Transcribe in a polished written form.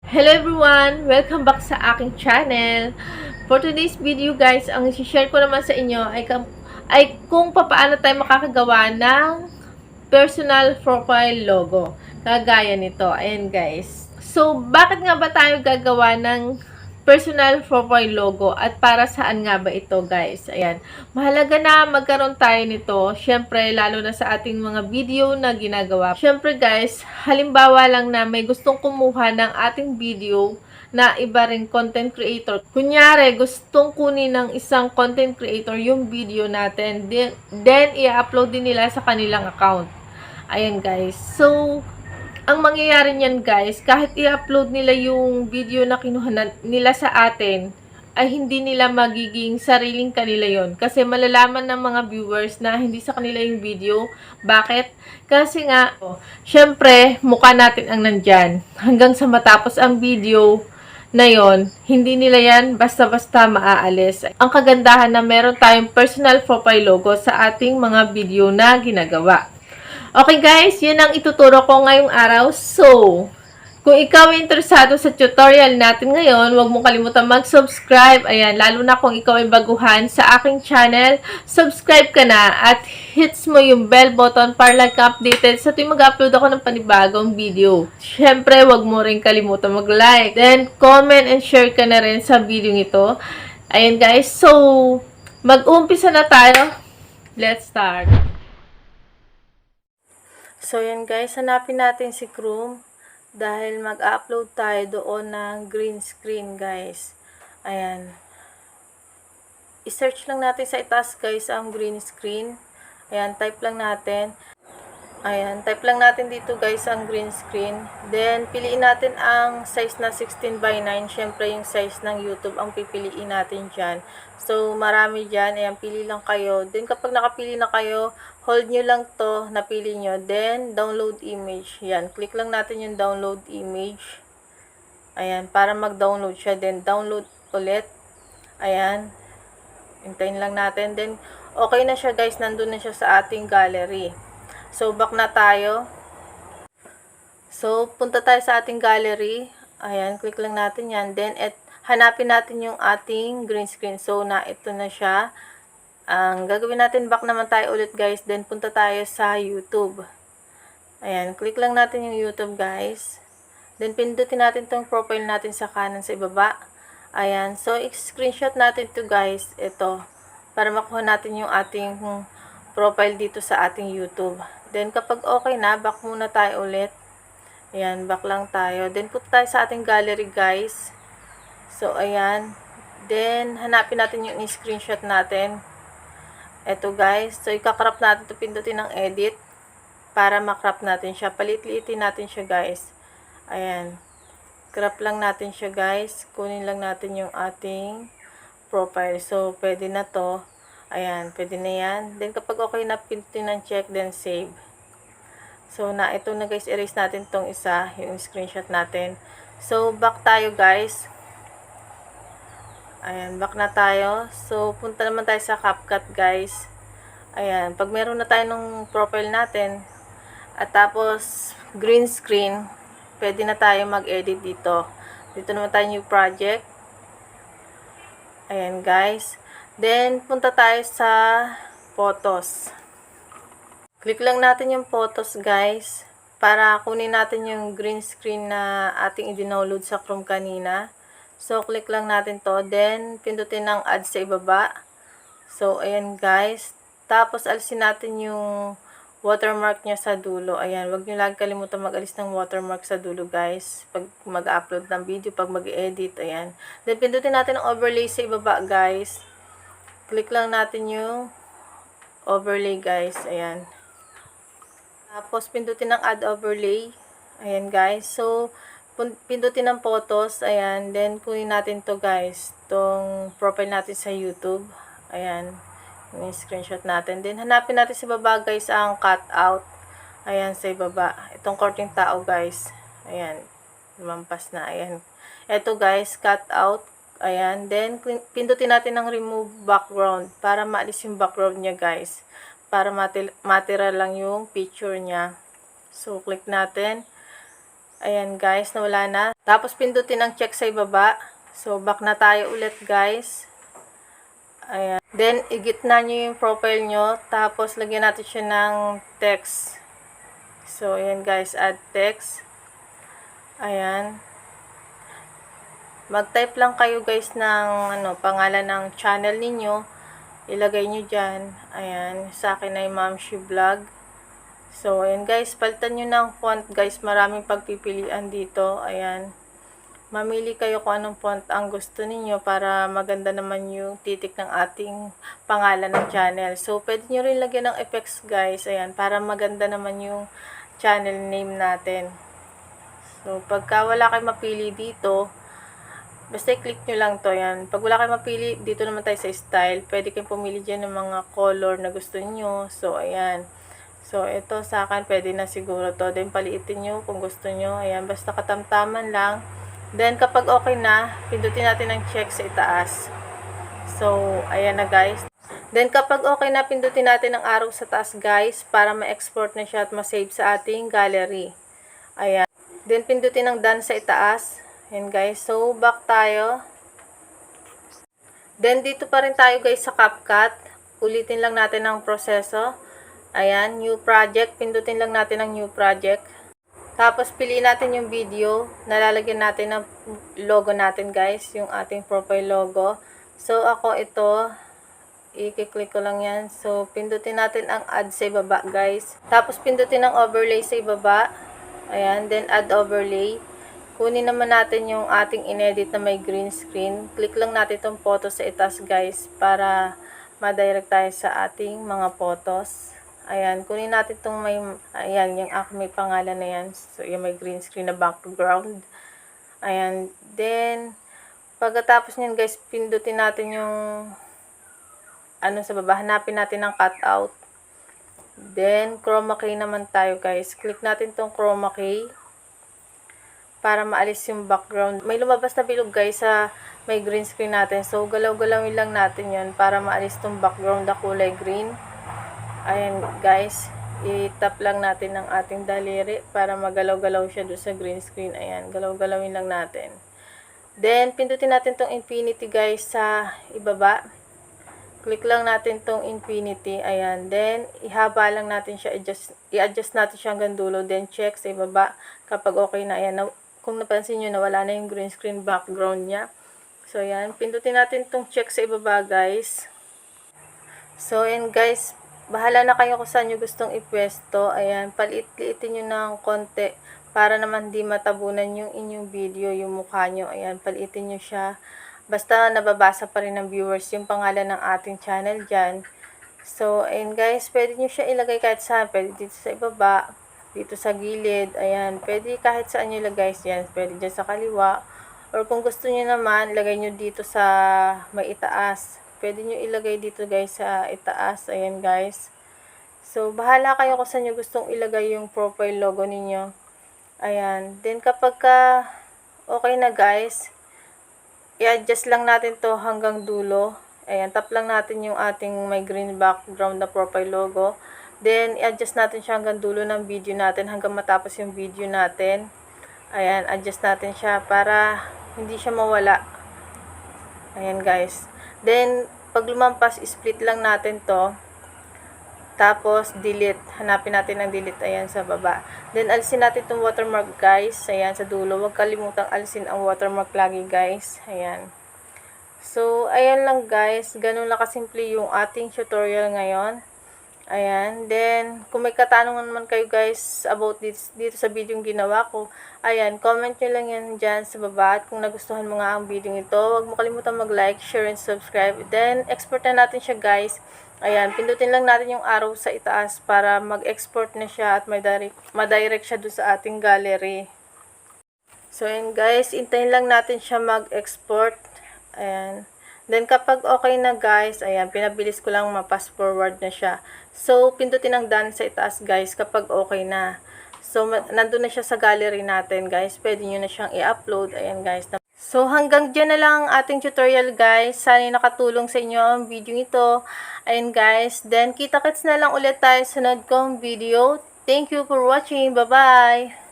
Hello everyone! Welcome back sa aking channel. For today's video guys, ang i-share ko naman sa inyo ay kung paano tayo makakagawa ng personal profile logo. Kagaya nito. Ayan guys. So, bakit nga ba tayo gagawa ng personal profile logo at para saan nga ba ito guys? Ayan. Mahalaga na magkaroon tayo nito. Syempre, lalo na sa ating mga video na ginagawa. Syempre guys, halimbawa lang na may gustong kumuha ng ating video na iba ring content creator. Kunyari, gustong kunin ng isang content creator yung video natin. Then i-upload din nila sa kanilang account. Ayan guys. So, ang mangyayari niyan guys, kahit i-upload nila yung video na kinuha nila sa atin, ay hindi nila magiging sariling kanila yon. Kasi malalaman ng mga viewers na hindi sa kanila yung video. Bakit? Kasi nga, syempre, mukha natin ang nandyan. Hanggang sa matapos ang video na yon, hindi nila yan basta-basta maaalis. Ang kagandahan na meron tayong personal profile logo sa ating mga video na ginagawa. Okay guys, yun ang ituturo ko ngayong araw. So, kung ikaw ay interesado sa tutorial natin ngayon, huwag mong kalimutan mag-subscribe. Ayan, lalo na kung ikaw ay baguhan sa aking channel, subscribe ka na at hits mo yung bell button para like updated sa tuwing mag-upload ako ng panibagong video. Siyempre, huwag mo rin kalimutan mag-like. Then, comment and share ka na rin sa video ito. Ayan guys, so, mag-umpisa na tayo. Let's start. So, yan guys, hanapin natin si Chrome dahil mag-upload tayo doon ng green screen guys. Ayan. I-search lang natin sa itaas guys ang green screen. Ayan, type lang natin. Ayan, type lang natin dito guys ang green screen. Then, piliin natin ang size na 16 by 9. Siyempre, yung size ng YouTube ang pipiliin natin dyan. So, marami dyan. Ayan, pili lang kayo. Then, kapag nakapili na kayo, hold nyo lang to, napili nyo. Then, download image. Ayan, click lang natin yung download image. Ayan, para mag-download siya. Then, download ulit. Ayan. Hintayin lang natin. Then, okay na siya guys. Nandun na siya sa ating gallery. So, back na tayo. So, punta tayo sa ating gallery. Ayan, click lang natin yan. Then, hanapin natin yung ating green screen. So, ito na siya. Ang gagawin natin, back naman tayo ulit guys. Then, punta tayo sa YouTube. Ayan, click lang natin yung YouTube guys. Then, pindutin natin tong profile natin sa kanan sa ibaba. Ayan, so, screenshot natin to guys. Ito, para makuha natin yung ating profile dito sa ating YouTube. Then, kapag okay na, back muna tayo ulit. Ayan, back lang tayo. Then, punta tayo sa ating gallery, guys. So, ayan. Then, hanapin natin yung screenshot natin. Ito, guys. So, ikakrop natin ito. Pindutin ng edit para makrop natin siya. Palit-liitin natin siya, guys. Ayan. Crop lang natin siya, guys. Kunin lang natin yung ating profile. So, pwede na to. Ayan, pwede na yan. Then, kapag okay na, pindutin ng check, then save. So, ito na guys, erase natin tong isa, yung screenshot natin. So, back tayo guys. Ayan, back na tayo. So, punta naman tayo sa CapCut guys. Ayan, pag meron na tayo ng profile natin, at tapos, green screen, pwede na tayo mag-edit dito. Dito naman tayo new project. Ayan guys. Then, punta tayo sa photos. Click lang natin yung photos, guys, para kunin natin yung green screen na ating i-download sa Chrome kanina. So, click lang natin to. Then, pindutin ng add sa ibaba. So, ayan, guys. Tapos, alisin natin yung watermark niya sa dulo. Ayan, wag nyo lagi kalimutan mag-alis ng watermark sa dulo, guys. Pag mag-upload ng video, pag mag-edit, ayan. Then, pindutin natin ang overlay sa ibaba, guys. Click lang natin yung overlay guys. Ayan. Tapos, pindutin ng add overlay. Ayan guys. So, pindutin ng photos. Ayan. Then, kunin natin to guys. Itong profile natin sa YouTube. Ayan. Yung screenshot natin. Then, hanapin natin sa baba guys ang cut out. Ayan, sa baba. Itong korting tao guys. Ayan. Lumampas na. Ayan. Ito guys, cut out. Ayan, then pindutin natin ang remove background para maalis yung background niya guys. Para matira lang yung picture niya. So, click natin. Ayan guys, nawala na. Tapos pindutin ang check sa ibaba. So back na tayo ulit guys. Ayan. Then igitna nyo yung profile nyo. Tapos lagyan natin siya ng text. So ayan guys, add text. Ayan. Mag-type lang kayo guys ng pangalan ng channel ninyo. Ilagay nyo dyan. Ayan. Sa akin ay Mamshi Vlog. So, ayan guys. Palitan nyo ng font guys. Maraming pagpipilian dito. Ayan. Mamili kayo kung anong font ang gusto ninyo para maganda naman yung titik ng ating pangalan ng channel. So, pwede nyo rin lagyan ng effects guys. Ayan. Para maganda naman yung channel name natin. So, pagka wala kayo mapili dito, basta i-click nyo lang to, yan. Pag wala kayo mapili, dito naman tayo sa style. Pwede kayong pumili dyan ng mga color na gusto niyo. So, ayan. So, ito sa akin, pwede na siguro to. Then, paliitin nyo kung gusto nyo. Ayan, basta katamtaman lang. Then, kapag okay na, pindutin natin ang check sa itaas. So, ayan na guys. Then, kapag okay na, pindutin natin ang arrow sa taas guys, para ma-export na siya at ma-save sa ating gallery. Ayan. Then, pindutin ang done sa itaas. Ayan guys, so back tayo. Then dito pa rin tayo guys sa CapCut. Ulitin lang natin ang proseso. Ayan, new project. Pindutin lang natin ang new project. Tapos piliin natin yung video. Nalalagyan natin ng logo natin guys, yung ating profile logo. So ako ito, i-click ko lang yan. So pindutin natin ang add sa ibaba guys. Tapos pindutin ang overlay sa ibaba. Ayan, then add overlay. Kunin naman natin yung ating inedit na may green screen. Click lang natin itong photo sa itaas guys para ma-direct tayo sa ating mga photos. Ayan, kunin natin itong ayan, yung may pangalan na yan. So, yung may green screen na background. Ayan, then, pagkatapos nyan guys, pindutin natin yung sa baba. Hanapin natin ang cutout. Then, chroma key naman tayo guys. Click natin itong chroma key para maalis yung background. May lumabas na bilog guys sa may green screen natin. So, galaw-galawin lang natin yon para maalis tong background na kulay green. Ayan guys. I-tap lang natin ng ating daliri para magalaw-galaw siya doon sa green screen. Ayan. Galaw-galawin lang natin. Then, pindutin natin tong infinity guys sa ibaba. Click lang natin tong infinity. Ayan. Then, ihaba lang natin siya. I-adjust natin siya hanggang dulo. Then, check sa ibaba. Kapag okay na. Ayan. Kung napansin nyo na wala na yung green screen background niya. So, ayan. Pindutin natin tong check sa ibaba, guys. So, ayan, guys. Bahala na kayo kung saan nyo gustong ipwesto. Ayan. Paliit-liitin nyo ng konti para naman di matabunan yung inyong video, yung mukha nyo. Ayan. Paliitin nyo siya. Basta nababasa pa rin ng viewers yung pangalan ng ating channel dyan. So, ayan, guys. Pwede nyo siya ilagay kahit saan. Pwede dito sa ibaba. Dito sa gilid, ayan, pwede kahit saan nyo ilagay yan, pwede dyan sa kaliwa, or kung gusto nyo naman, ilagay nyo dito sa may itaas, pwede nyo ilagay dito guys sa itaas, ayan guys. So, bahala kayo kung saan nyo gustong ilagay yung profile logo ninyo. Ayan, then kapag okay na guys, i-adjust lang natin to hanggang dulo. Ayan, tap lang natin yung ating may green background na profile logo. Then, i-adjust natin siya hanggang dulo ng video natin, hanggang matapos yung video natin. Ayan, adjust natin siya para hindi siya mawala. Ayan, guys. Then, pag lumampas, split lang natin to. Tapos, delete. Hanapin natin ang delete. Ayan, sa baba. Then, alisin natin itong watermark, guys. Ayan, sa dulo. Huwag kalimutang alisin ang watermark lagi, guys. Ayan. So, ayan lang, guys. Ganun lang kasimple yung ating tutorial ngayon. Ayan, then, kung may katanungan naman kayo guys about dito sa video yung ginawa ko, ayan, comment nyo lang yan dyan sa baba. At kung nagustuhan mo nga ang video ito, huwag mo kalimutan mag-like, share, and subscribe. Then, export na natin siya guys. Ayan, pindutin lang natin yung arrow sa itaas para mag-export na siya at ma-direct siya doon sa ating gallery. So, ayan guys, hintayin lang natin siya mag-export. Ayan. Then, kapag okay na guys, ayan, pinabilis ko lang ma-pass forward na siya. So, pindutin ang done sa itaas guys kapag okay na. So, nandun na siya sa gallery natin guys. Pwede nyo na siyang i-upload. Ayan guys. So, hanggang dyan na lang ang ating tutorial guys. Sana nakatulong sa inyo ang video ito. Ayan guys. Then, kita-kits na lang ulit tayo sa sunod kong video. Thank you for watching. Bye-bye!